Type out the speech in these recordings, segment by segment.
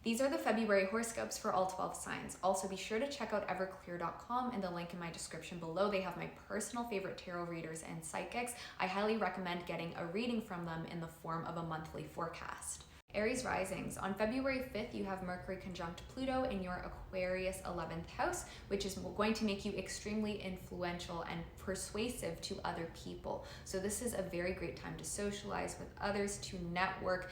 These are the February horoscopes for all 12 signs. Also, be sure to check out everclear.com and the link in my description below. They have my personal favorite tarot readers and psychics. I highly recommend getting a reading from them in the form of a monthly forecast. Aries risings. On February 5th, you have Mercury conjunct Pluto in your Aquarius 11th house, which is going to make you extremely influential and persuasive to other people. So this is a very great time to socialize with others, to network,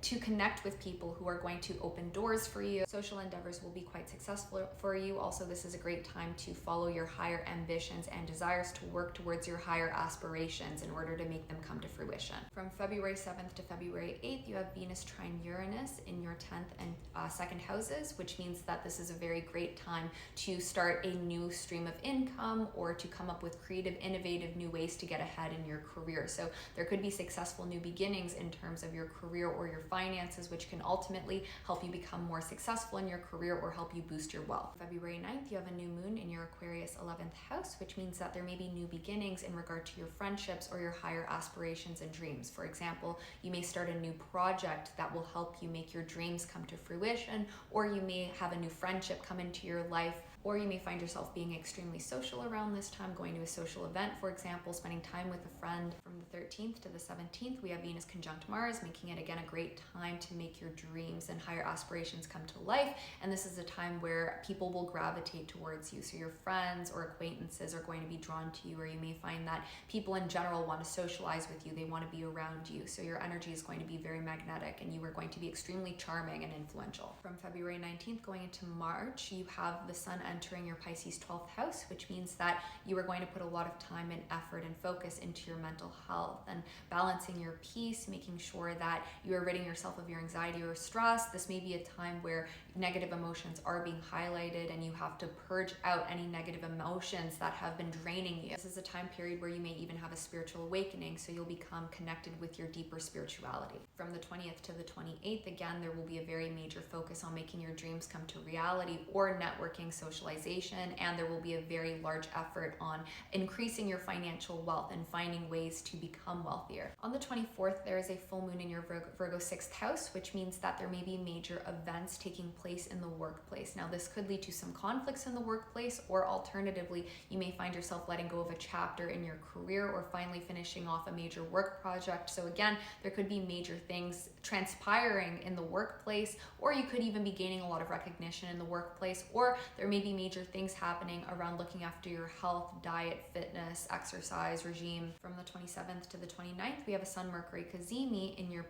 to connect with people who are going to open doors for you. Social endeavors will be quite successful for you. Also, this is a great time to follow your higher ambitions and desires, to work towards your higher aspirations in order to make them come to fruition. From February 7th to February 8th, you have Venus trine Uranus in your 10th and 2nd houses, which means that this is a very great time to start a new stream of income or to come up with creative, innovative new ways to get ahead in your career. So there could be successful new beginnings in terms of your career or your finances, which can ultimately help you become more successful in your career or help you boost your wealth. February 9th, you have a new moon in your Aquarius 11th house, which means that there may be new beginnings in regard to your friendships or your higher aspirations and dreams. For example, you may start a new project that will help you make your dreams come to fruition, or you may have a new friendship come into your life, or you may find yourself being extremely social around this time, going to a social event, for example, spending time with a friend. From the 13th to the 17th, we have Venus conjunct Mars, making it again a great time to make your dreams and higher aspirations come to life. And this is a time where people will gravitate towards you. So your friends or acquaintances are going to be drawn to you, or you may find that people in general want to socialize with you. They want to be around you. So your energy is going to be very magnetic and you are going to be extremely charming and influential. From February 19th going into March, you have the sun entering your Pisces 12th house, which means that you are going to put a lot of time and effort and focus into your mental health and balancing your peace, making sure that you are ridding yourself of your anxiety or stress. This may be a time where negative emotions are being highlighted and you have to purge out any negative emotions that have been draining you. This is a time period where you may even have a spiritual awakening, so you'll become connected with your deeper spirituality. From the 20th to the 28th, again, there will be a very major focus on making your dreams come to reality or networking, socialization, and there will be a very large effort on increasing your financial wealth and finding ways to become wealthier. On the 24th, there is a full moon in your Virgo 6th house, which means that there may be major events taking place in the workplace. Now, this could lead to some conflicts in the workplace, or alternatively, you may find yourself letting go of a chapter in your career or finally finishing off a major work project. So again, there could be major things transpiring in the workplace, or you could even be gaining a lot of recognition in the workplace, or there may be major things happening around looking after your health, diet, fitness, exercise regime. From the 27th to the 29th, we have a Sun Mercury Cazimi in your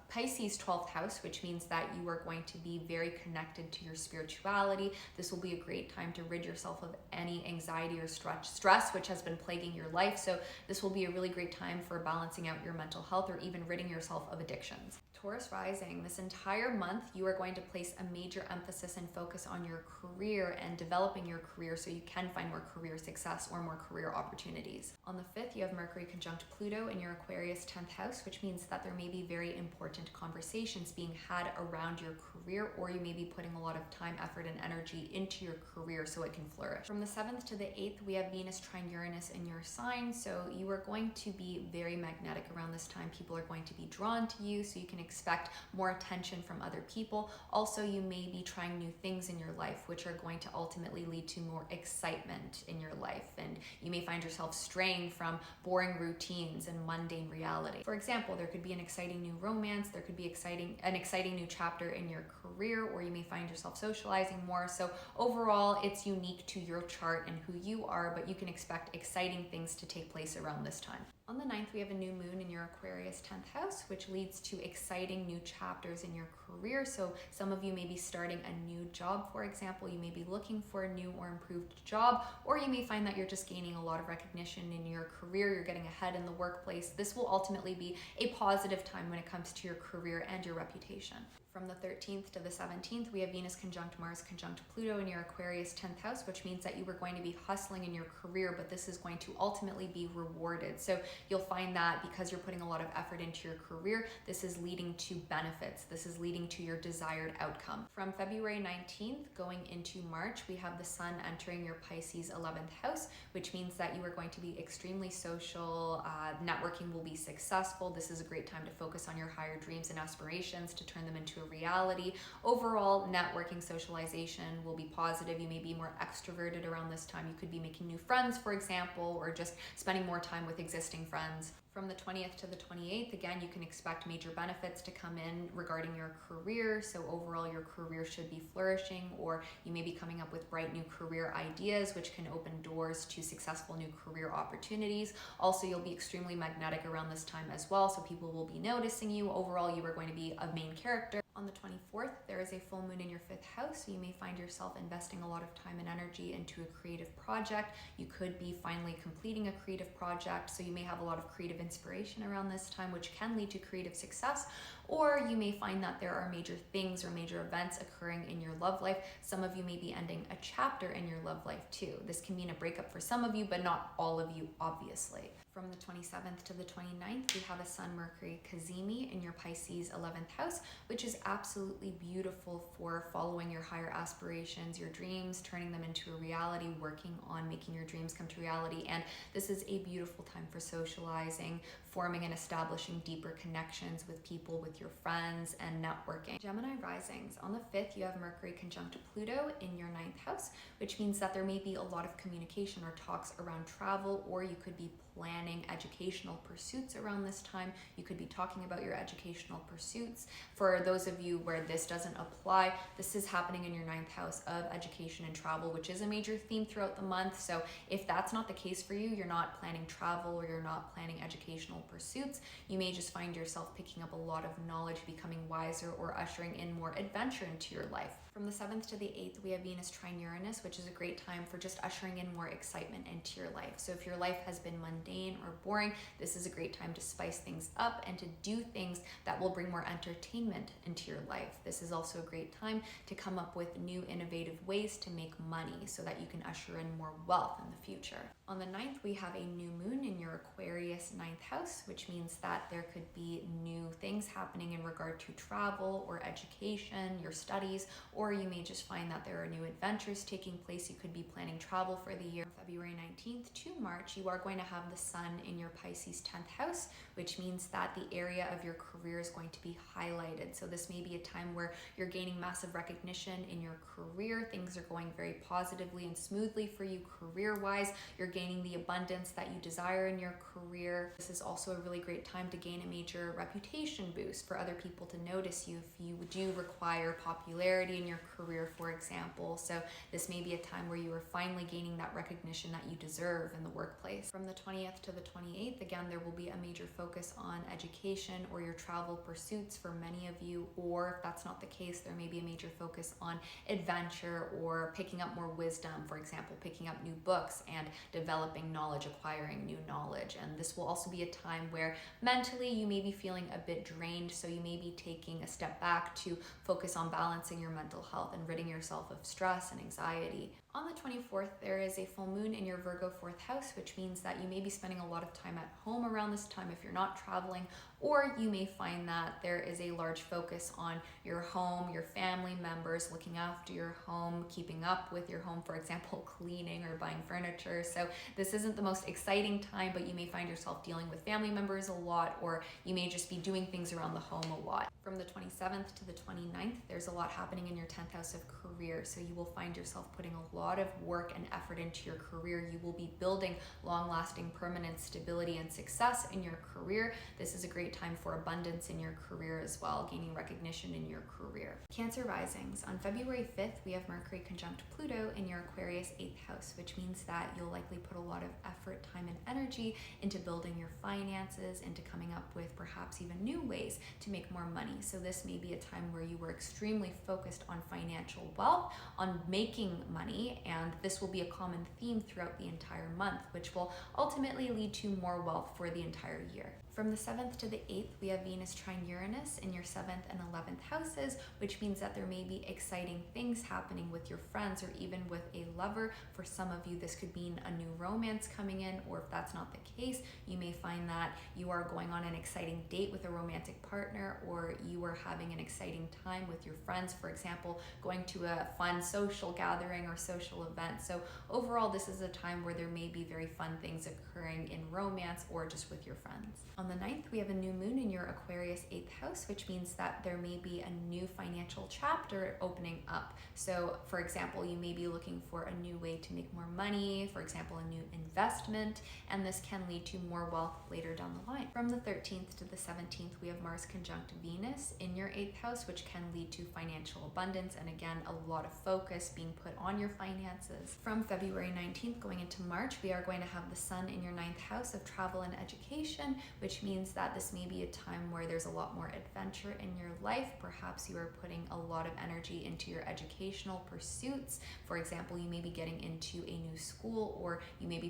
Pisces 12th house, which means that you are going to be very connected to your spirituality. This will be a great time to rid yourself of any anxiety or stress which has been plaguing your life. So this will be a really great time for balancing out your mental health or even ridding yourself of addictions. Taurus rising, this entire month you are going to place a major emphasis and focus on your career and developing your career so you can find more career success or more career opportunities. On the 5th, you have Mercury conjunct Pluto in your Aquarius 10th house, which means that there may be very important conversations being had around your career, or you may be putting a lot of time, effort, and energy into your career so it can flourish. From the 7th to the 8th, we have Venus trine Uranus in your sign, so you are going to be very magnetic around this time. People are going to be drawn to you, so you can expect more attention from other people. Also, you may be trying new things in your life, which are going to ultimately lead to more excitement in your life, and you may find yourself straying from boring routines and mundane reality. For example, there could be an exciting new romance, there could be an exciting new chapter in your career, or you may find yourself socializing more. So overall, it's unique to your chart and who you are, but you can expect exciting things to take place around this time. On the 9th, we have a new moon in your Aquarius 10th house, which leads to exciting new chapters in your career. So some of you may be starting a new job, for example. You may be looking for a new or improved job, or you may find that you're just gaining a lot of recognition in your career. You're getting ahead in the workplace. This will ultimately be a positive time when it comes to your career and your reputation. From the 13th to the 17th, we have Venus conjunct Mars conjunct Pluto in your Aquarius 10th house, which means that you are going to be hustling in your career, but this is going to ultimately be rewarded. So you'll find that because you're putting a lot of effort into your career, this is leading to benefits. This is leading to your desired outcome. From February 19th going into March, we have the sun entering your Pisces 11th house, which means that you are going to be extremely social. Networking will be successful. This is a great time to focus on your higher dreams and aspirations, to turn them into a a reality. Overall, networking, socialization will be positive. You may be more extroverted around this time. You could be making new friends, for example, or just spending more time with existing friends. From the 20th to the 28th, again, you can expect major benefits to come in regarding your career. So overall, your career should be flourishing, or you may be coming up with bright new career ideas, which can open doors to successful new career opportunities. Also, you'll be extremely magnetic around this time as well, so people will be noticing you. Overall, you are going to be a main character. On the 24th, there is a full moon in your 5th house, so you may find yourself investing a lot of time and energy into a creative project. You could be finally completing a creative project, so you may have a lot of creative inspiration around this time, which can lead to creative success. Or you may find that there are major things or major events occurring in your love life. Some of you may be ending a chapter in your love life too. This can mean a breakup for some of you, but not all of you, obviously. From the 27th to the 29th, we have a Sun-Mercury cazimi in your Pisces 11th house, which is absolutely beautiful for following your higher aspirations, your dreams, turning them into a reality, working on making your dreams come to reality. And this is a beautiful time for socializing, forming and establishing deeper connections with people, with your friends, and networking. Gemini risings. On the 5th, you have Mercury conjunct Pluto in your 9th house, which means that there may be a lot of communication or talks around travel, or you could be planning educational pursuits around this time. You could be talking about your educational pursuits. For those of you where this doesn't apply, this is happening in your 9th house of education and travel, which is a major theme throughout the month. So if that's not the case for you, you're not planning travel or you're not planning educational pursuits, you may just find yourself picking up a lot of knowledge, becoming wiser, or ushering in more adventure into your life. From the 7th to the 8th, we have Venus trine Uranus, which is a great time for just ushering in more excitement into your life. So if your life has been mundane or boring, this is a great time to spice things up and to do things that will bring more entertainment into your life. This is also a great time to come up with new innovative ways to make money so that you can usher in more wealth in the future. On the 9th, we have a new moon in your Aquarius 9th house, which means that there could be new things happening in regard to travel or education, your studies, or you may just find that there are new adventures taking place. You could be planning travel for the year. February 19th to March, you are going to have the sun in your Pisces 10th house, which means that the area of your career is going to be highlighted. So this may be a time where you're gaining massive recognition in your career. Things are going very positively and smoothly for you career-wise. You're gaining the abundance that you desire in your career. This is also a really great time to gain a major reputation boost for other people to notice you if you do require popularity in your career, for example. So this may be a time where you are finally gaining that recognition that you deserve in the workplace. From the 20th to the 28th, again, there will be a major focus on education or your travel pursuits for many of you, or if that's not the case, there may be a major focus on adventure or picking up more wisdom, for example, picking up new books and developing knowledge, acquiring new knowledge. And this will also be a time where mentally you may be feeling a bit drained, so you may be taking a step back to focus on balancing your mental health and ridding yourself of stress and anxiety. On the 24th, there is a full moon in your Virgo 4th house, which means that you may be spending a lot of time at home around this time if you're not traveling, or you may find that there is a large focus on your home, your family members, looking after your home, keeping up with your home, for example, cleaning or buying furniture. So this isn't the most exciting time, but you may find yourself dealing with family members a lot, or you may just be doing things around the home a lot. From the 27th to the 29th, there's a lot happening in your 10th house of career, so you will find yourself putting a lot of work and effort into your career. You will be building long-lasting, permanent stability and success in your career. This is a great time for abundance in your career as well, gaining recognition in your career. Cancer risings. On February 5th, we have Mercury conjunct Pluto in your Aquarius 8th house, which means that you'll likely put a lot of effort, time, and energy into building your finances, into coming up with perhaps even new ways to make more money. So this may be a time where you were extremely focused on financial wealth, on making money, and this will be a common theme throughout the entire month, which will ultimately lead to more wealth for the entire year. From the 7th to the 8th, we have Venus trine Uranus in your 7th and 11th houses, which means that there may be exciting things happening with your friends or even with a lover. For some of you, this could mean a new romance coming in, or if that's not the case, you may find that you are going on an exciting date with a romantic partner, or you are having an exciting time with your friends, for example, going to a fun social gathering or social event. So overall, this is a time where there may be very fun things occurring in romance or just with your friends. On On the 9th, we have a new moon in your Aquarius 8th house, which means that there may be a new financial chapter opening up. So, for example, you may be looking for a new way to make more money, for example, a new investment, and this can lead to more wealth later down the line. From the 13th to the 17th, we have Mars conjunct Venus in your 8th house, which can lead to financial abundance and again, a lot of focus being put on your finances. From February 19th going into March, we are going to have the Sun in your 9th house of travel and education, which means that this may be a time where there's a lot more adventure in your life. Perhaps you are putting a lot of energy into your educational pursuits. For example, you may be getting into a new school, or you may be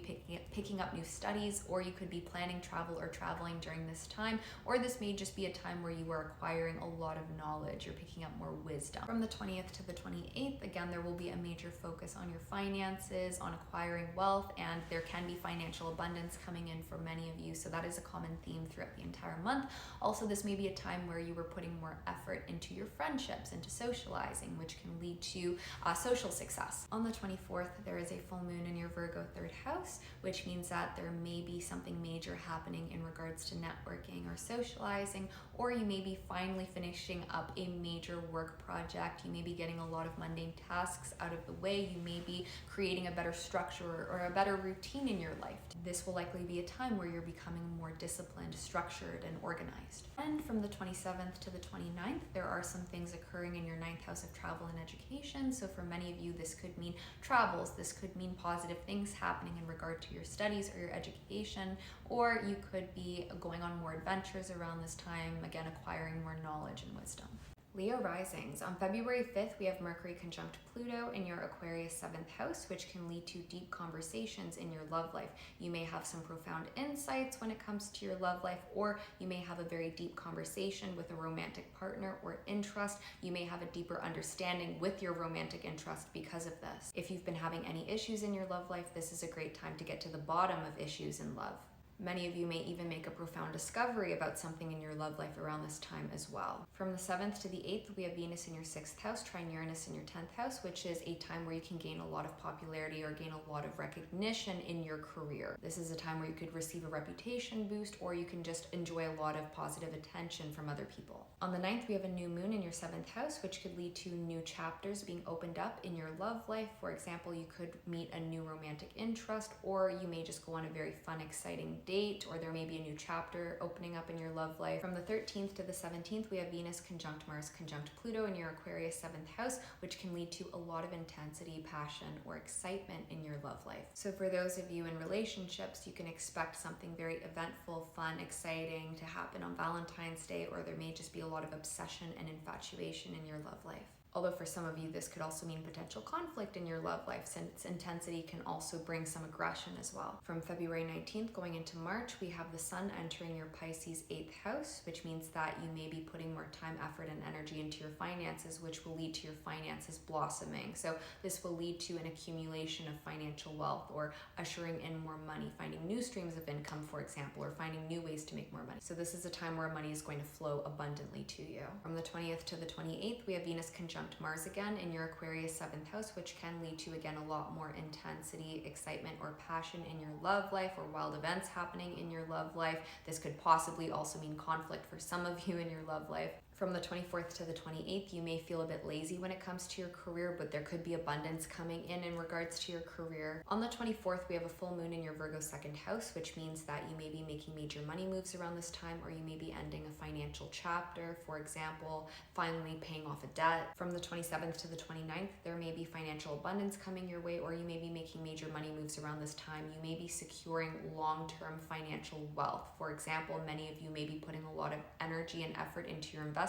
picking up new studies, or you could be planning travel or traveling during this time, or this may just be a time where you are acquiring a lot of knowledge. You're picking up more wisdom. From the 20th to the 28th, again, there will be a major focus on your finances, on acquiring wealth, and there can be financial abundance coming in for many of you. So that is a common theme throughout the entire month. Also, this may be a time where you were putting more effort into your friendships, into socializing, which can lead to social success. On the 24th, there is a full moon in your Virgo 3rd house, which means that there may be something major happening in regards to networking or socializing, or you may be finally finishing up a major work project. You may be getting a lot of mundane tasks out of the way. You may be creating a better structure or a better routine in your life. This will likely be a time where you're becoming more disciplined, structured, and organized. And from the 27th to the 29th, there are some things occurring in your 9th house of travel and education. So for many of you, this could mean travels. This could mean positive things happening in regard to your studies or your education, or you could be going on more adventures around this time, again, acquiring more knowledge and wisdom. Leo risings. On February 5th, we have Mercury conjunct Pluto in your Aquarius 7th house, which can lead to deep conversations in your love life. You may have some profound insights when it comes to your love life, or you may have a very deep conversation with a romantic partner or interest. You may have a deeper understanding with your romantic interest because of this. If you've been having any issues in your love life, this is a great time to get to the bottom of issues in love. Many of you may even make a profound discovery about something in your love life around this time as well. From the 7th to the 8th, we have Venus in your 6th house, trine Uranus in your 10th house, which is a time where you can gain a lot of popularity or gain a lot of recognition in your career. This is a time where you could receive a reputation boost, or you can just enjoy a lot of positive attention from other people. On the 9th, we have a new moon in your 7th house, which could lead to new chapters being opened up in your love life. For example, you could meet a new romantic interest, or you may just go on a very fun, exciting date, or there may be a new chapter opening up in your love life. From the 13th to the 17th, we have Venus conjunct Mars conjunct Pluto in your Aquarius 7th house, which can lead to a lot of intensity, passion, or excitement in your love life. So for those of you in relationships, you can expect something very eventful, fun, exciting to happen on Valentine's Day, or there may just be a lot of obsession and infatuation in your love life. Although for some of you, this could also mean potential conflict in your love life, since intensity can also bring some aggression as well. From February 19th going into March, we have the Sun entering your Pisces 8th house, which means that you may be putting more time, effort, and energy into your finances, which will lead to your finances blossoming. So this will lead to an accumulation of financial wealth, or ushering in more money, finding new streams of income, for example, or finding new ways to make more money. So this is a time where money is going to flow abundantly to you. From the 20th to the 28th, we have Venus conjunct Mars again in your Aquarius 7th house, which can lead to, again, a lot more intensity, excitement, or passion in your love life, or wild events happening in your love life. This could possibly also mean conflict for some of you in your love life. From the 24th to the 28th, you may feel a bit lazy when it comes to your career, but there could be abundance coming in regards to your career. On the 24th, we have a full moon in your Virgo 2nd house, which means that you may be making major money moves around this time, or you may be ending a financial chapter, for example, finally paying off a debt. From the 27th to the 29th, there may be financial abundance coming your way, or you may be making major money moves around this time. You may be securing long-term financial wealth. For example, many of you may be putting a lot of energy and effort into your investments,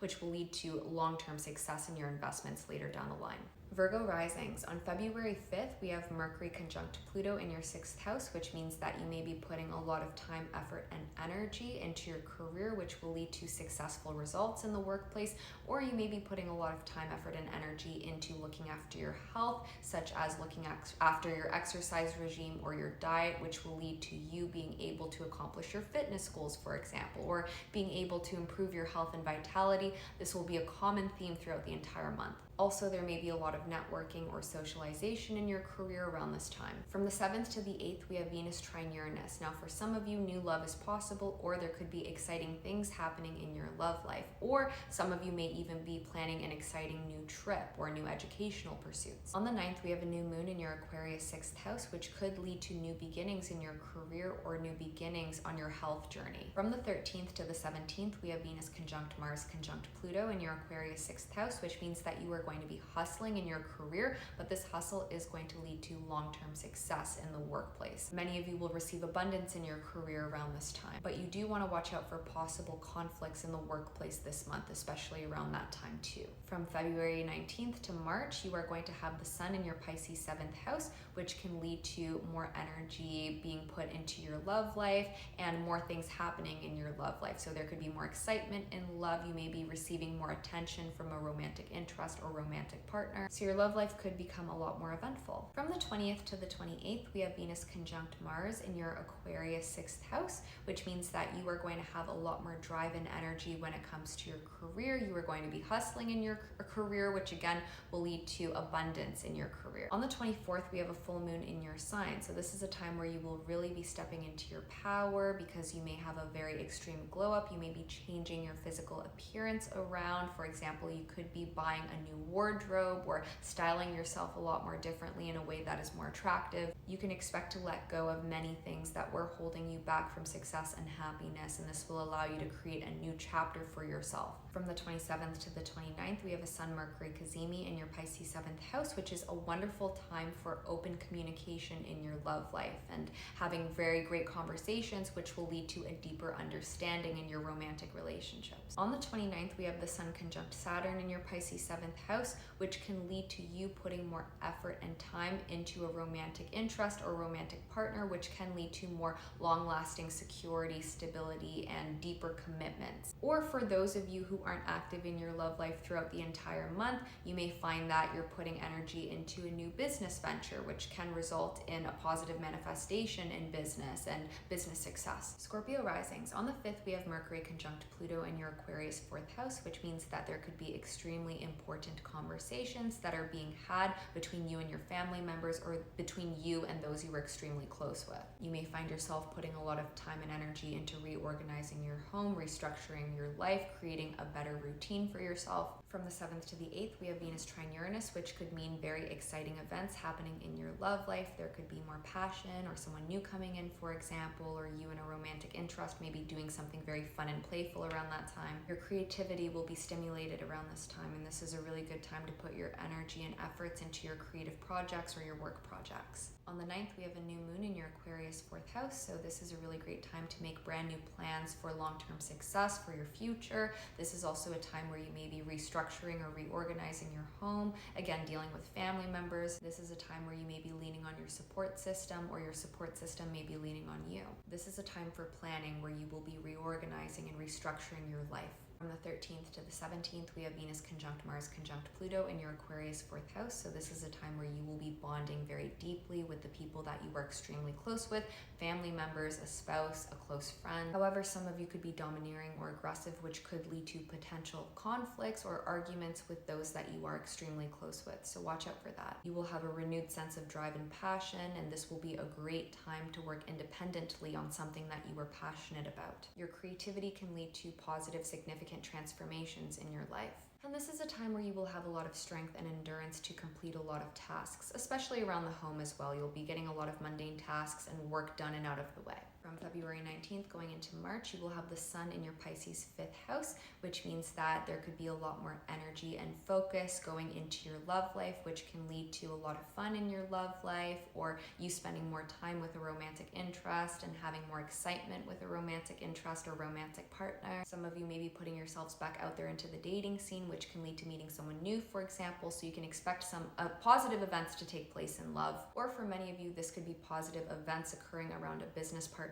which will lead to long-term success in your investments later down the line. Virgo risings. On February 5th, we have Mercury conjunct Pluto in your 6th house, which means that you may be putting a lot of time, effort, and energy into your career, which will lead to successful results in the workplace, or you may be putting a lot of time, effort, and energy into looking after your health, such as looking after your exercise regime or your diet, which will lead to you being able to accomplish your fitness goals, for example, or being able to improve your health and vitality. This will be a common theme throughout the entire month. Also, there may be a lot of networking or socialization in your career around this time. From the 7th to the 8th, we have Venus trine Uranus. Now, for some of you, new love is possible, or there could be exciting things happening in your love life, or some of you may even be planning an exciting new trip or new educational pursuits. On the 9th, we have a new moon in your Aquarius 6th house, which could lead to new beginnings in your career or new beginnings on your health journey. From the 13th to the 17th, we have Venus conjunct Mars conjunct Pluto in your Aquarius 6th house, which means that you are going to be hustling in your career, but this hustle is going to lead to long-term success in the workplace. Many of you will receive abundance in your career around this time, but you do want to watch out for possible conflicts in the workplace this month, especially around that time too. From February 19th to March, you are going to have the sun in your Pisces 7th house, which can lead to more energy being put into your love life and more things happening in your love life. So there could be more excitement in love. You may be receiving more attention from a romantic interest or romantic partner. So your love life could become a lot more eventful. From the 20th to the 28th, we have Venus conjunct Mars in your Aquarius 6th house, which means that you are going to have a lot more drive and energy when it comes to your career. You are going to be hustling in your career, which again will lead to abundance in your career. On the 24th, we have a full moon in your sign. So this is a time where you will really be stepping into your power because you may have a very extreme glow up. You may be changing your physical appearance around. For example, you could be buying a new wardrobe or styling yourself a lot more differently in a way that is more attractive. You can expect to let go of many things that were holding you back from success and happiness, and this will allow you to create a new chapter for yourself. From the 27th to the 29th, we have a Sun Mercury Cazimi in your Pisces 7th house, which is a wonderful time for open communication in your love life and having very great conversations, which will lead to a deeper understanding in your romantic relationships. On the 29th, we have the Sun conjunct Saturn in your Pisces 7th house, which can lead to you putting more effort and time into a romantic interest or romantic partner, which can lead to more long-lasting security, stability, and deeper commitments. Or for those of you who aren't active in your love life throughout the entire month, you may find that you're putting energy into a new business venture, which can result in a positive manifestation in business and business success. Scorpio risings. On the 5th, we have Mercury conjunct Pluto in your Aquarius 4th house, which means that there could be extremely important conversations that are being had between you and your family members or between you and those you were extremely close with. You may find yourself putting a lot of time and energy into reorganizing your home, restructuring your life, creating a better routine for yourself. From the 7th to the 8th, we have Venus trine Uranus, which could mean very exciting events happening in your love life. There could be more passion or someone new coming in, for example, or you and a romantic interest maybe doing something very fun and playful around that time. Your creativity will be stimulated around this time, and this is a really good time to put your energy and efforts into your creative projects or your work projects. On the 9th, we have a new moon in your Aquarius 4th house, so this is a really great time to make brand new plans for long-term success for your future. This is also a time where you may be restructuring or reorganizing your home, again, dealing with family members. This is a time where you may be leaning on your support system or your support system may be leaning on you. This is a time for planning where you will be reorganizing and restructuring your life. From the 13th to the 17th, we have Venus conjunct Mars conjunct Pluto in your Aquarius 4th house. So this is a time where you will be bonding very deeply with the people that you are extremely close with, family members, a spouse, a close friend. However, some of you could be domineering or aggressive, which could lead to potential conflicts or arguments with those that you are extremely close with. So watch out for that. You will have a renewed sense of drive and passion, and this will be a great time to work independently on something that you are passionate about. Your creativity can lead to positive, significant transformations in your life. And this is a time where you will have a lot of strength and endurance to complete a lot of tasks, especially around the home as well. You'll be getting a lot of mundane tasks and work done and out of the way. From February 19th going into March, you will have the sun in your Pisces 5th house, which means that there could be a lot more energy and focus going into your love life, which can lead to a lot of fun in your love life, or you spending more time with a romantic interest and having more excitement with a romantic interest or romantic partner. Some of you may be putting yourselves back out there into the dating scene, which can lead to meeting someone new, for example, so you can expect some positive events to take place in love. Or for many of you, this could be positive events occurring around a business partnership.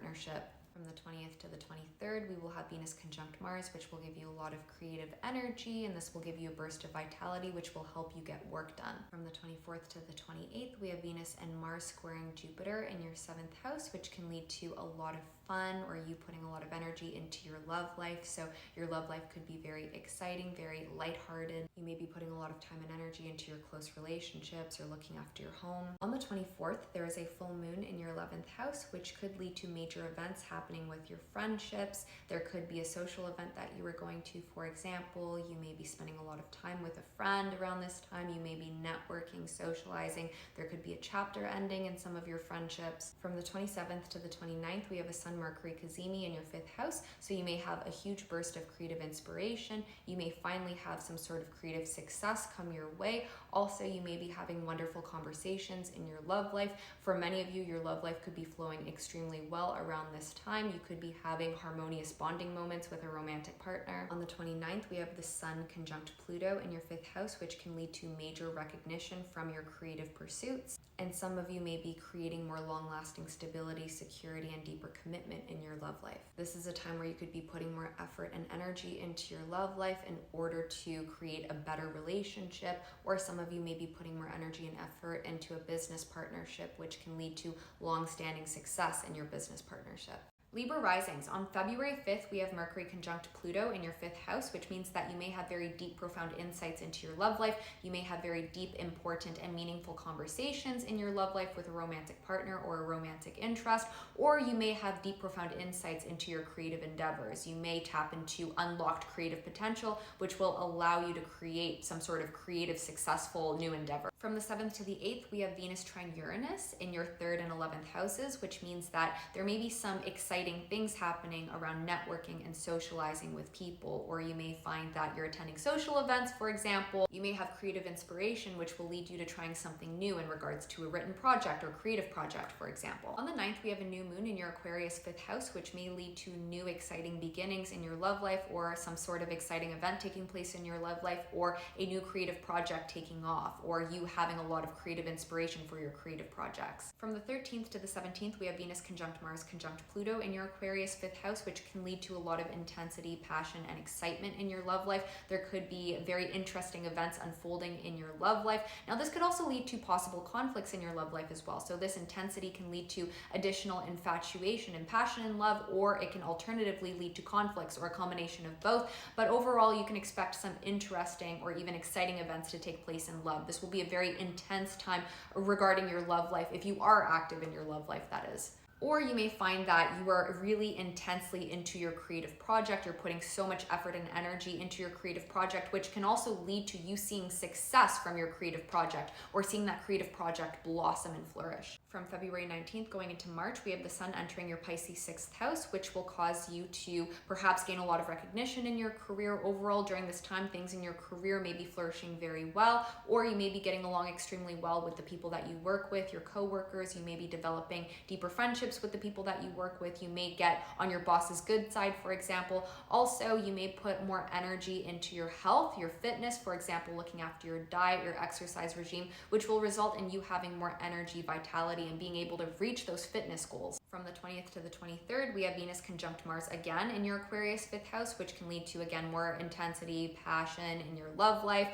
From the 20th to the 23rd, we will have Venus conjunct Mars, which will give you a lot of creative energy, and this will give you a burst of vitality, which will help you get work done. From the 24th to the 28th, we have Venus and Mars squaring Jupiter in your 7th house, which can lead to a lot of fun, or you putting a lot of energy into your love life. So your love life could be very exciting, very lighthearted. You may be putting a lot of time and energy into your close relationships or looking after your home. On the 24th, there is a full moon in your 11th house, which could lead to major events happening with your friendships. There could be a social event that you were going to, for example. You may be spending a lot of time with a friend around this time. You may be networking, socializing. There could be a chapter ending in some of your friendships. From the 27th to the 29th, we have a Sun Mercury cazimi in your 5th house. So you may have a huge burst of creative inspiration. You may finally have some sort of creative success come your way. Also, you may be having wonderful conversations in your love life. For many of you, your love life could be flowing extremely well around this time. You could be having harmonious bonding moments with a romantic partner. On the 29th, we have the Sun conjunct Pluto in your 5th house, which can lead to major recognition from your creative pursuits. And some of you may be creating more long-lasting stability, security, and deeper commitment in your love life. This is a time where you could be putting more effort and energy into your love life in order to create a better relationship, or some of you may be putting more energy and effort into a business partnership, which can lead to long-standing success in your business partnership. Libra risings. On February 5th, we have Mercury conjunct Pluto in your 5th house, which means that you may have very deep, profound insights into your love life. You may have very deep, important, and meaningful conversations in your love life with a romantic partner or a romantic interest, or you may have deep, profound insights into your creative endeavors. You may tap into unlocked creative potential, which will allow you to create some sort of creative, successful new endeavor. From the 7th to the 8th, we have Venus trine Uranus in your 3rd and 11th houses, which means that there may be some exciting things happening around networking and socializing with people, or you may find that you're attending social events, for example. You may have creative inspiration, which will lead you to trying something new in regards to a written project or creative project, for example. On the 9th, we have a new moon in your Aquarius 5th house, which may lead to new exciting beginnings in your love life, or some sort of exciting event taking place in your love life, or a new creative project taking off, or you having a lot of creative inspiration for your creative projects. From the 13th to the 17th, we have Venus conjunct Mars conjunct Pluto in your Aquarius 5th house, which can lead to a lot of intensity, passion, and excitement in your love life. There could be very interesting events unfolding in your love life. Now, this could also lead to possible conflicts in your love life as well. So this intensity can lead to additional infatuation and passion in love, or it can alternatively lead to conflicts or a combination of both. But overall, you can expect some interesting or even exciting events to take place in love. This will be a very intense time regarding your love life, if you are active in your love life, that is. Or you may find that you are really intensely into your creative project. You're putting so much effort and energy into your creative project, which can also lead to you seeing success from your creative project, or seeing that creative project blossom and flourish. From February 19th going into March, we have the Sun entering your Pisces 6th house, which will cause you to perhaps gain a lot of recognition in your career. Overall, during this time, things in your career may be flourishing very well, or you may be getting along extremely well with the people that you work with, your coworkers. You may be developing deeper friendships with the people that you work with. You may get on your boss's good side, for example. Also, you may put more energy into your health, your fitness, for example, looking after your diet, your exercise regime, which will result in you having more energy, vitality, and being able to reach those fitness goals. From the 20th to the 23rd, we have Venus conjunct Mars again in your Aquarius 5th house, which can lead to, again, more intensity, passion in your love life,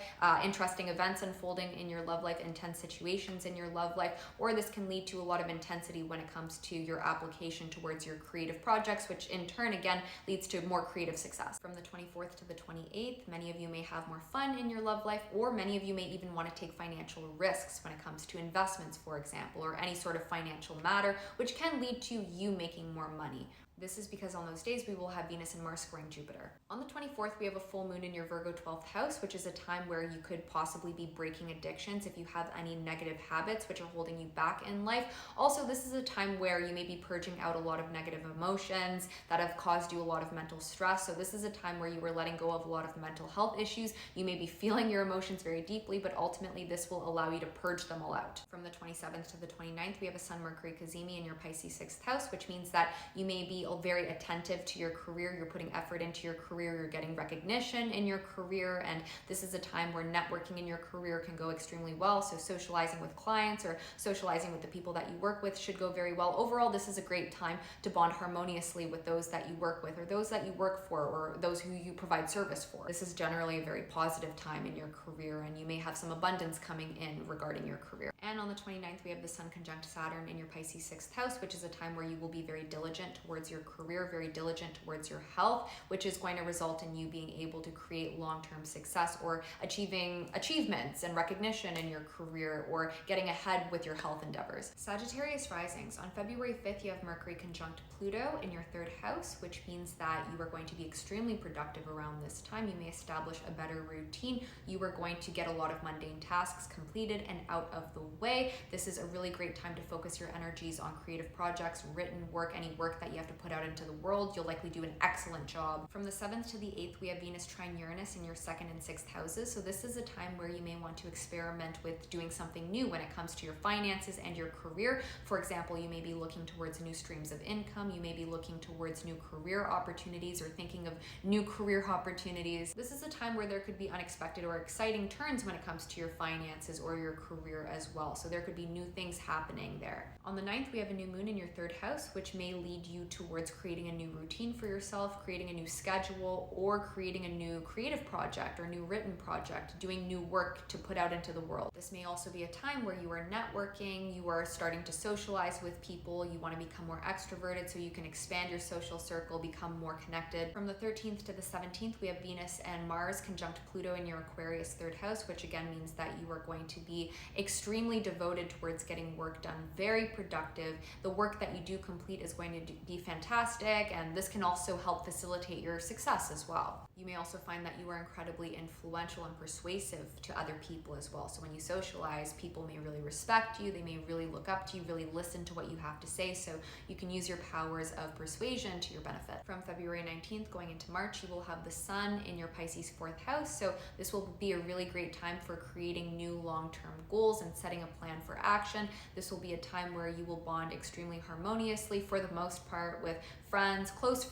interesting events unfolding in your love life, intense situations in your love life, or this can lead to a lot of intensity when it comes to your application towards your creative projects, which in turn, again, leads to more creative success. From the 24th to the 28th, many of you may have more fun in your love life, or many of you may even want to take financial risks when it comes to investments, for example, or any sort of financial matter, which can lead to you making more money. This is because on those days we will have Venus and Mars squaring Jupiter. On the 24th, we have a full moon in your Virgo 12th house, which is a time where you could possibly be breaking addictions if you have any negative habits which are holding you back in life. Also, this is a time where you may be purging out a lot of negative emotions that have caused you a lot of mental stress. So this is a time where you are letting go of a lot of mental health issues. You may be feeling your emotions very deeply, but ultimately this will allow you to purge them all out. From the 27th to the 29th, we have a Sun Mercury cazimi in your Pisces 6th house, which means that you may be very attentive to your career. You're putting effort into your career. You're getting recognition in your career. And this is a time where networking in your career can go extremely well. So socializing with clients or socializing with the people that you work with should go very well. Overall, this is a great time to bond harmoniously with those that you work with, or those that you work for, or those who you provide service for. This is generally a very positive time in your career, and you may have some abundance coming in regarding your career. And on the 29th, we have the Sun conjunct Saturn in your Pisces 6th house, which is a time where you will be very diligent towards your career, very diligent towards your health, which is going to result in you being able to create long-term success or achieving achievements and recognition in your career or getting ahead with your health endeavors. Sagittarius risings. On February 5th, you have Mercury conjunct Pluto in your 3rd house, which means that you are going to be extremely productive around this time. You may establish a better routine. You are going to get a lot of mundane tasks completed and out of the way. This is a really great time to focus your energies on creative projects, written work, any work that you have to put out into the world. You'll likely do an excellent job. From the 7th to the 8th, we have Venus trine Uranus in your 2nd and 6th houses. So this is a time where you may want to experiment with doing something new when it comes to your finances and your career. For example, you may be looking towards new streams of income. You may be looking towards new career opportunities or thinking of new career opportunities. This is a time where there could be unexpected or exciting turns when it comes to your finances or your career as well. So there could be new things happening there. On the 9th, we have a new moon in your 3rd house, which may lead you towards creating a new routine for yourself, creating a new schedule, or creating a new creative project or new written project, doing new work to put out into the world. This may also be a time where you are networking, you are starting to socialize with people, you want to become more extroverted so you can expand your social circle, become more connected. From the 13th to the 17th, we have Venus and Mars conjunct Pluto in your Aquarius 3rd house, which again means that you are going to be extremely devoted towards getting work done, very productive. The work that you do complete is going to be fantastic, and this can also help facilitate your success as well. You may also find that you are incredibly influential and persuasive to other people as well. So when you socialize, people may really respect you, they may really look up to you, really listen to what you have to say, so you can use your powers of persuasion to your benefit. From February 19th going into March, you will have the Sun in your Pisces 4th house, so this will be a really great time for creating new long-term goals and setting a plan for action. This will be a time where you will bond extremely harmoniously for the most part with friends, close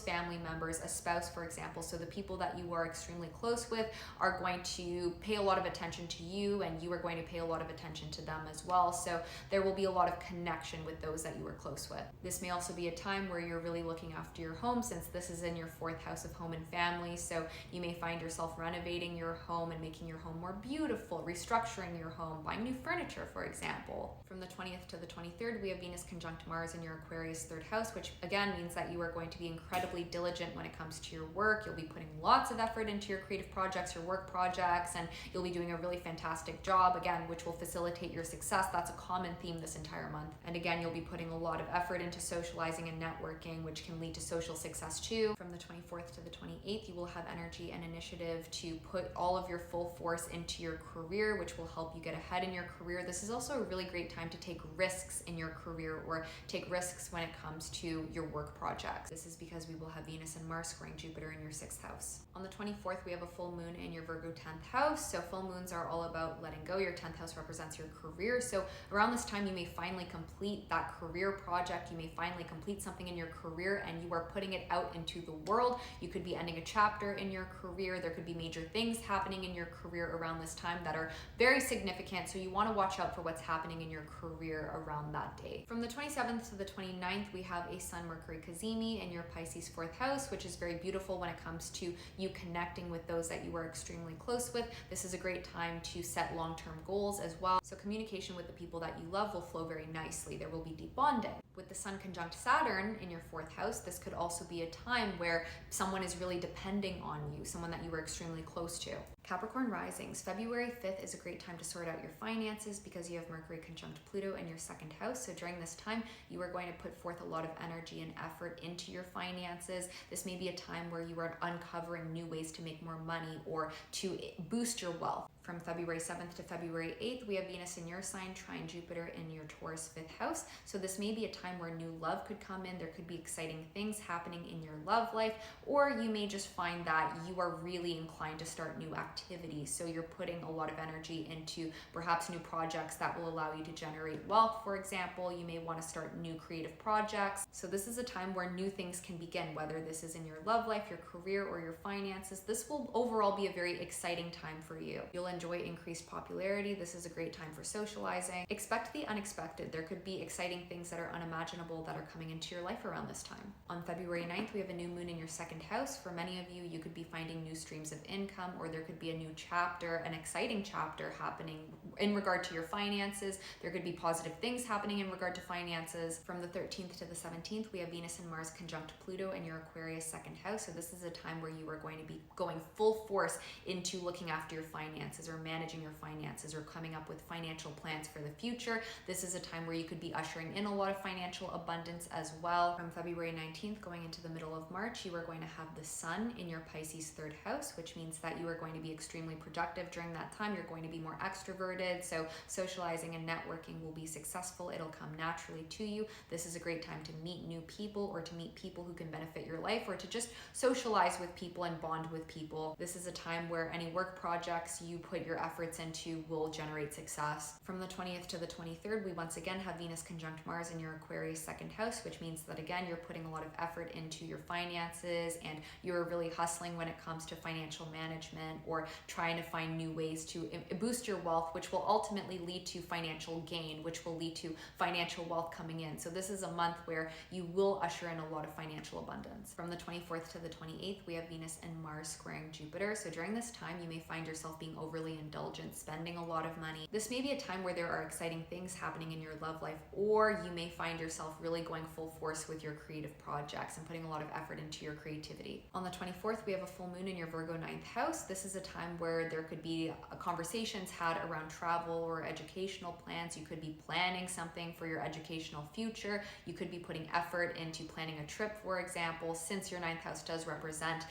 family members, a spouse, for example. So the people that you are extremely close with are going to pay a lot of attention to you, and you are going to pay a lot of attention to them as well. So there will be a lot of connection with those that you are close with. This may also be a time where you're really looking after your home, since this is in your 4th house of home and family. So you may find yourself renovating your home and making your home more beautiful, restructuring your home, buying new furniture, for example. From the 20th to the 23rd, we have Venus conjunct Mars in your Aquarius 3rd house, which again means that you are going to be incredibly diligent when it comes to your work. You'll be putting lots of effort into your creative projects, your work projects, and you'll be doing a really fantastic job, again, which will facilitate your success. That's a common theme this entire month. And again, you'll be putting a lot of effort into socializing and networking, which can lead to social success too. From the 24th to the 28th, you will have energy and initiative to put all of your full force into your career, which will help you get ahead in your career. This is also a really great time to take risks in your career or take risks when it comes to your work projects. This is because we will have Venus and Mars squaring Jupiter in your 6th house. On the 24th, we have a full moon in your Virgo 10th house. So full moons are all about letting go. Your 10th house represents your career. So around this time, you may finally complete that career project. You may finally complete something in your career and you are putting it out into the world. You could be ending a chapter in your career. There could be major things happening in your career around this time that are very significant. So you want to watch out for what's happening in your career around that day. From the 27th to the 29th, we have a Sun Mercury cazimi in your Pisces 4th house, which is very beautiful when it comes to you connecting with those that you are extremely close with. This is a great time to set long-term goals as well. So communication with the people that you love will flow very nicely. There will be deep bonding. With the Sun conjunct Saturn in your 4th house, this could also be a time where someone is really depending on you, someone that you were extremely close to. Capricorn risings. February 5th is a great time to sort out your finances because you have Mercury conjunct Pluto in your 2nd house. So during this time, you are going to put forth a lot of energy and effort into your finances. This may be a time where you are uncovering new ways to make more money or to boost your wealth. From February 7th to February 8th, we have Venus in your sign trine Jupiter in your Taurus 5th house. So this may be a time where new love could come in. There could be exciting things happening in your love life, or you may just find that you are really inclined to start new activities. So you're putting a lot of energy into perhaps new projects that will allow you to generate wealth. For example, you may want to start new creative projects. So this is a time where new things can begin, whether this is in your love life, your career, or your finances. This will overall be a very exciting time for you. You'll enjoy increased popularity. This is a great time for socializing. Expect the unexpected. There could be exciting things that are unimaginable that are coming into your life around this time. On February 9th, we have a new moon in your second house. For many of you, you could be finding new streams of income, or there could be a new chapter, an exciting chapter happening in regard to your finances. There could be positive things happening in regard to finances. From the 13th to the 17th, we have Venus and Mars conjunct Pluto in your Aquarius second house. So this is a time where you are going to be going full force into looking after your finances, or managing your finances, or coming up with financial plans for the future. This is a time where you could be ushering in a lot of financial abundance as well. From February 19th going into the middle of March, you are going to have the Sun in your Pisces third house, which means that you are going to be extremely productive during that time. You're going to be more extroverted, so socializing and networking will be successful. It'll come naturally to you. This is a great time to meet new people, or to meet people who can benefit your life, or to just socialize with people and bond with people. This is a time where any work projects you put your efforts into will generate success. From the 20th to the 23rd, we once again have Venus conjunct Mars in your Aquarius second house, which means that again, you're putting a lot of effort into your finances, and you're really hustling when it comes to financial management, or trying to find new ways to boost your wealth, which will ultimately lead to financial gain, which will lead to financial wealth coming in. So this is a month where you will usher in a lot of financial abundance. From the 24th to the 28th, we have Venus and Mars squaring Jupiter. So during this time, you may find yourself being overly indulgent, spending a lot of money. This may be a time where there are exciting things happening in your love life, or you may find yourself really going full force with your creative projects and putting a lot of effort into your creativity. On the 24th, we have a full moon in your Virgo ninth house. This is a time where there could be conversations had around travel or educational plans. You could be planning something for your educational future. You could be putting effort into planning a trip, for example, since your ninth house does represent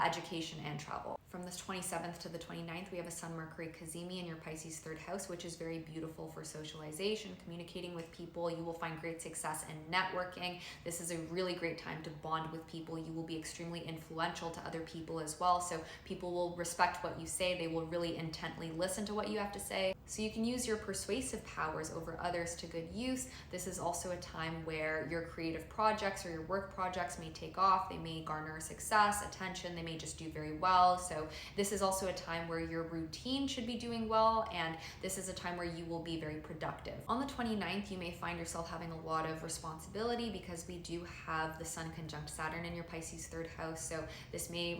education and travel. From the 27th to the 29th, we have a Sun Mercury cazimi in your Pisces third house, which is very beautiful for socialization, communicating with people. You will find great success in networking. This is a really great time to bond with people. You will be extremely influential to other people as well. So people will respect what you say. They will really intently listen to what you have to say. So you can use your persuasive powers over others to good use. This is also a time where your creative projects or your work projects may take off. They may garner success, attention. They may just do very well. So this is also a time where your routine should be doing well, and this is a time where you will be very productive. On the 29th, you may find yourself having a lot of responsibility, because we do have the Sun conjunct Saturn in your Pisces third house. So this may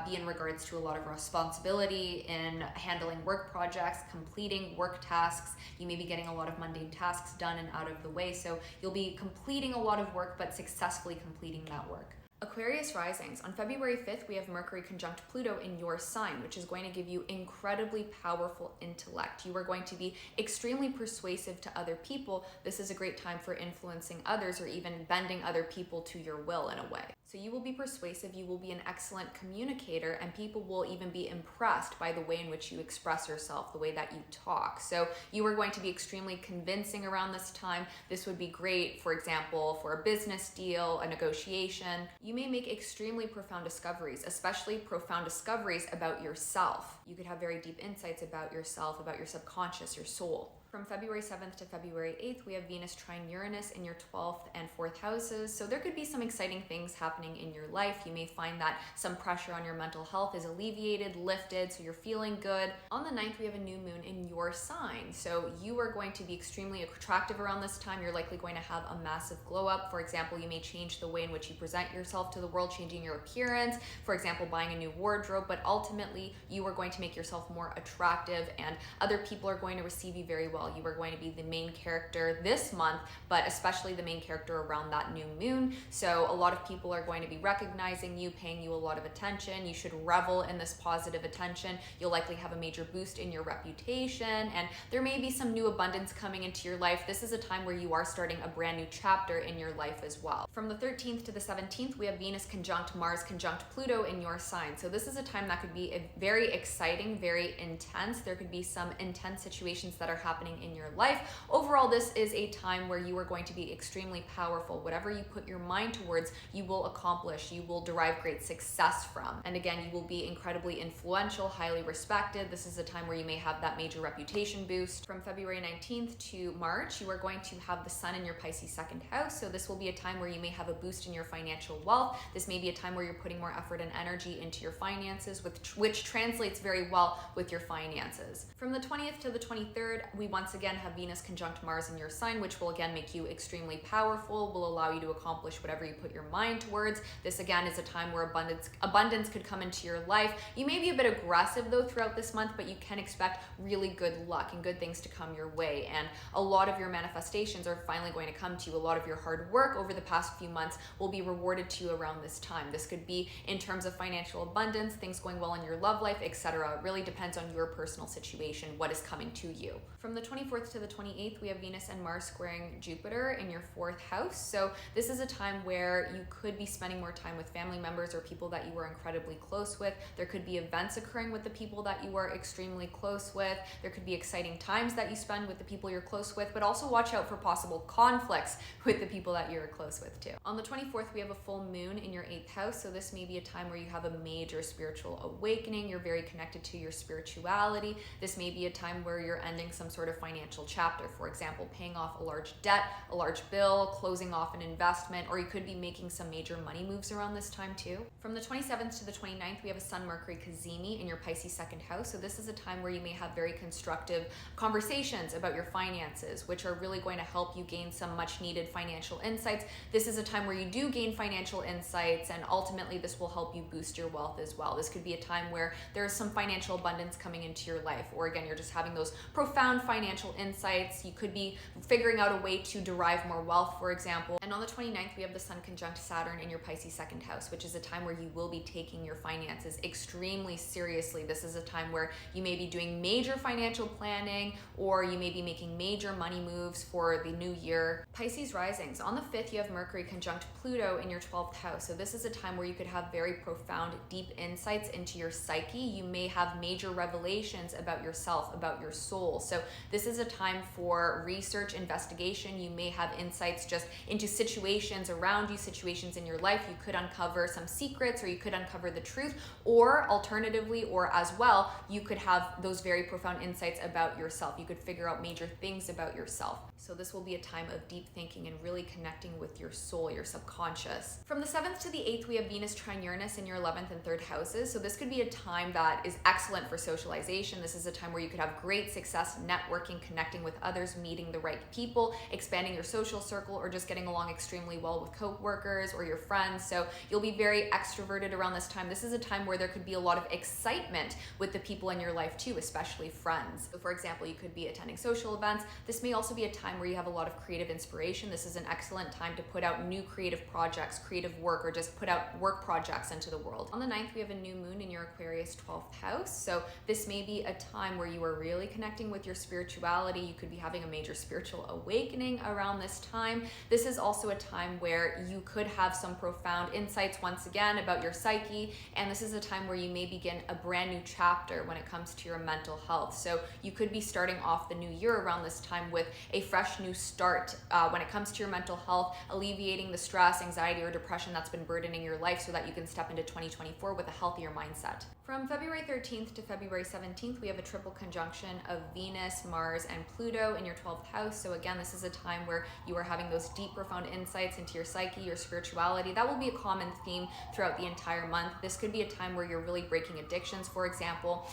be in regards to a lot of responsibility in handling work projects, completing work tasks. You may be getting a lot of mundane tasks done and out of the way. So you'll be completing a lot of work, but successfully completing that work. Aquarius risings. On February 5th, we have Mercury conjunct Pluto in your sign, which is going to give you incredibly powerful intellect. You are going to be extremely persuasive to other people. This is a great time for influencing others, or even bending other people to your will in a way. So you will be persuasive, you will be an excellent communicator, and people will even be impressed by the way in which you express yourself, the way that you talk. So you are going to be extremely convincing around this time. This would be great, for example, for a business deal, a negotiation. You may make extremely profound discoveries, especially profound discoveries about yourself. You could have very deep insights about yourself, about your subconscious, your soul. From February 7th to February 8th, we have Venus trine Uranus in your 12th and 4th houses. So there could be some exciting things happening in your life. You may find that some pressure on your mental health is alleviated, lifted, so you're feeling good. On the 9th, we have a new moon in your sign. So you are going to be extremely attractive around this time. You're likely going to have a massive glow up. For example, you may change the way in which you present yourself to the world, changing your appearance. For example, buying a new wardrobe. But ultimately, you are going to make yourself more attractive, and other people are going to receive you very well. You are going to be the main character this month, but especially the main character around that new moon. So a lot of people are going to be recognizing you, paying you a lot of attention. You should revel in this positive attention. You'll likely have a major boost in your reputation, and there may be some new abundance coming into your life. This is a time where you are starting a brand new chapter in your life as well. From the 13th to the 17th, we have Venus conjunct Mars conjunct Pluto in your sign. So this is a time that could be very exciting, very intense. There could be some intense situations that are happening in your life. Overall, this is a time where you are going to be extremely powerful. Whatever you put your mind towards, you will accomplish, you will derive great success from. And again, you will be incredibly influential, highly respected. This is a time where you may have that major reputation boost. From February 19th to March, you are going to have the sun in your Pisces second house. So this will be a time where you may have a boost in your financial wealth. This may be a time where you're putting more effort and energy into your finances, which translates very well with your finances. From the 20th to the 23rd, we once again have Venus conjunct Mars in your sign, which will again make you extremely powerful, will allow you to accomplish whatever you put your mind towards. This again is a time where abundance could come into your life. You may be a bit aggressive though throughout this month, but you can expect really good luck and good things to come your way. And a lot of your manifestations are finally going to come to you. A lot of your hard work over the past few months will be rewarded to you around this time. This could be in terms of financial abundance, things going well in your love life, etc. It really depends on your personal situation, what is coming to you. From the 24th to the 28th, we have Venus and Mars squaring Jupiter in your 4th house. So this is a time where you could be spending more time with family members or people that you are incredibly close with. There could be events occurring with the people that you are extremely close with. There could be exciting times that you spend with the people you're close with, but also watch out for possible conflicts with the people that you're close with too. On the 24th, we have a full moon in your 8th house. So this may be a time where you have a major spiritual awakening. You're very connected to your spirituality. This may be a time where you're ending some sort of financial chapter. For example, paying off a large debt, a large bill, closing off an investment, or you could be making some major money moves around this time too. From the 27th to the 29th, we have a Sun Mercury cazimi in your Pisces second house. So this is a time where you may have very constructive conversations about your finances, which are really going to help you gain some much needed financial insights. This is a time where you do gain financial insights, and ultimately this will help you boost your wealth as well. This could be a time where there's some financial abundance coming into your life, or again, you're just having those profound financial insights. You could be figuring out a way to derive more wealth, for example. And on the 29th, we have the Sun conjunct Saturn in your Pisces second house, which is a time where you will be taking your finances extremely seriously. This is a time where you may be doing major financial planning, or you may be making major money moves for the new year. Pisces risings. On the 5th, you have Mercury conjunct Pluto in your 12th house. So this is a time where you could have very profound, deep insights into your psyche. You may have major revelations about yourself, about your soul. So this is a time for research, investigation. You may have insights just into situations around you, situations in your life. You could uncover some secrets, or you could uncover the truth, or alternatively, or as well, you could have those very profound insights about yourself. You could figure out major things about yourself. So this will be a time of deep thinking and really connecting with your soul, your subconscious. From the 7th to the 8th, we have Venus trine Uranus in your 11th and 3rd houses. So this could be a time that is excellent for socialization. This is a time where you could have great success networking, connecting with others, meeting the right people, expanding your social circle, or just getting along extremely well with co-workers or your friends. So you'll be very extroverted around this time. This is a time where there could be a lot of excitement with the people in your life too, especially friends. So for example, you could be attending social events. This may also be a time where you have a lot of creative inspiration. This is an excellent time to put out new creative projects, creative work, or just put out work projects into the world. On the 9th, we have a new moon in your Aquarius 12th house. So this may be a time where you are really connecting with your spirituality. You could be having a major spiritual awakening around this time. This is also a time where you could have some profound insights once again about your psyche. And this is a time where you may begin a brand new chapter when it comes to your mental health. So you could be starting off the new year around this time with a fresh new start when it comes to your mental health, alleviating the stress, anxiety, or depression that's been burdening your life so that you can step into 2024 with a healthier mindset. From February 13th to February 17th, we have a triple conjunction of Venus, Mars, and Pluto in your 12th house. So again, this is a time where you are having those deep, profound insights into your psyche, your spirituality. That will be a common theme throughout the entire month. This could be a time where you're really breaking addictions, for example.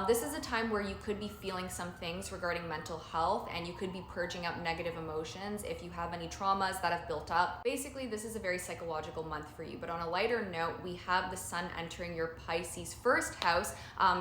This is a time where you could be feeling some things regarding mental health, and you could be purging out negative emotions if you have any traumas that have built up. Basically, this is a very psychological month for you. But on a lighter note, we have the sun entering your Pisces first house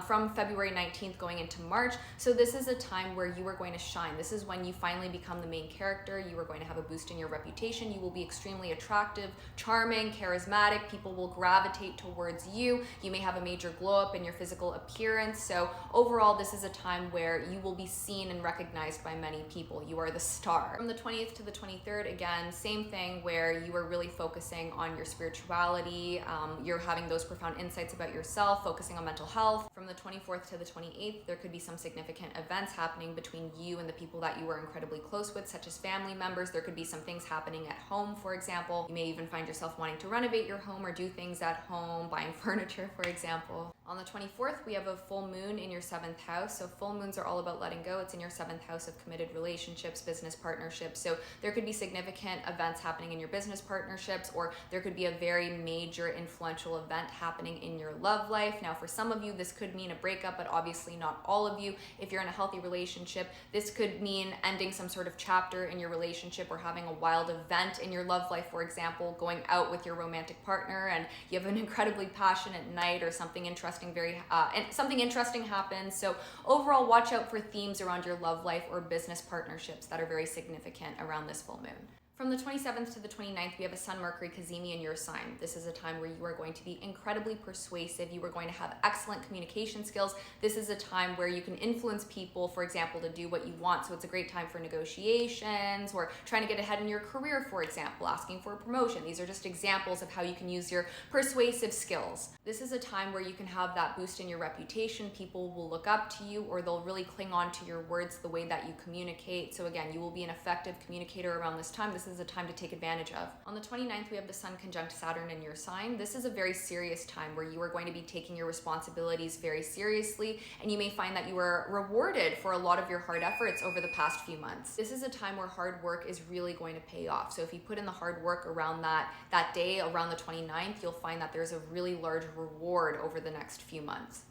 from February 19th going into March. So this is a time where you are going to shine. This is when you finally become the main character. You are going to have a boost in your reputation. You will be extremely attractive, charming, charismatic. People will gravitate towards you. You may have a major glow up in your physical appearance. So overall, this is a time where you will be seen and recognized by many people. You are the star. From the 20th to the 23rd, again, same thing where you are really focusing on your spirituality, you're having those profound insights about yourself, focusing on mental health. From the 24th to the 28th, there could be some significant events happening between you and the people that you are incredibly close with, such as family members. There could be some things happening at home, for example. You may even find yourself wanting to renovate your home or do things at home, buying furniture, for example. On the 24th, we have a full moon in your 7th house. So full moons are all about letting go. It's in your 7th house of committed relationships, business partnerships. So there could be significant events happening in your business partnerships, or there could be a very major influential event happening in your love life. Now, for some of you, this could mean a breakup, but obviously not all of you. If you're in a healthy relationship, this could mean ending some sort of chapter in your relationship or having a wild event in your love life, for example, going out with your romantic partner and you have an incredibly passionate night or something interesting something interesting happens. So overall, watch out for themes around your love life or business partnerships that are very significant around this full moon. From the 27th to the 29th, we have a Sun Mercury cazimi in your sign. This is a time where you are going to be incredibly persuasive. You are going to have excellent communication skills. This is a time where you can influence people, for example, to do what you want. So it's a great time for negotiations or trying to get ahead in your career, for example, asking for a promotion. These are just examples of how you can use your persuasive skills. This is a time where you can have that boost in your reputation. People will look up to you, or they'll really cling on to your words, the way that you communicate. So again, you will be an effective communicator around this time. This is a time to take advantage of. On the 29th, we have the Sun conjunct Saturn in your sign. This is a very serious time where you are going to be taking your responsibilities very seriously, and you may find that you are rewarded for a lot of your hard efforts over the past few months. This is a time where hard work is really going to pay off. So if you put in the hard work around that day, around the 29th, you'll find that there's a really large reward over the next few months.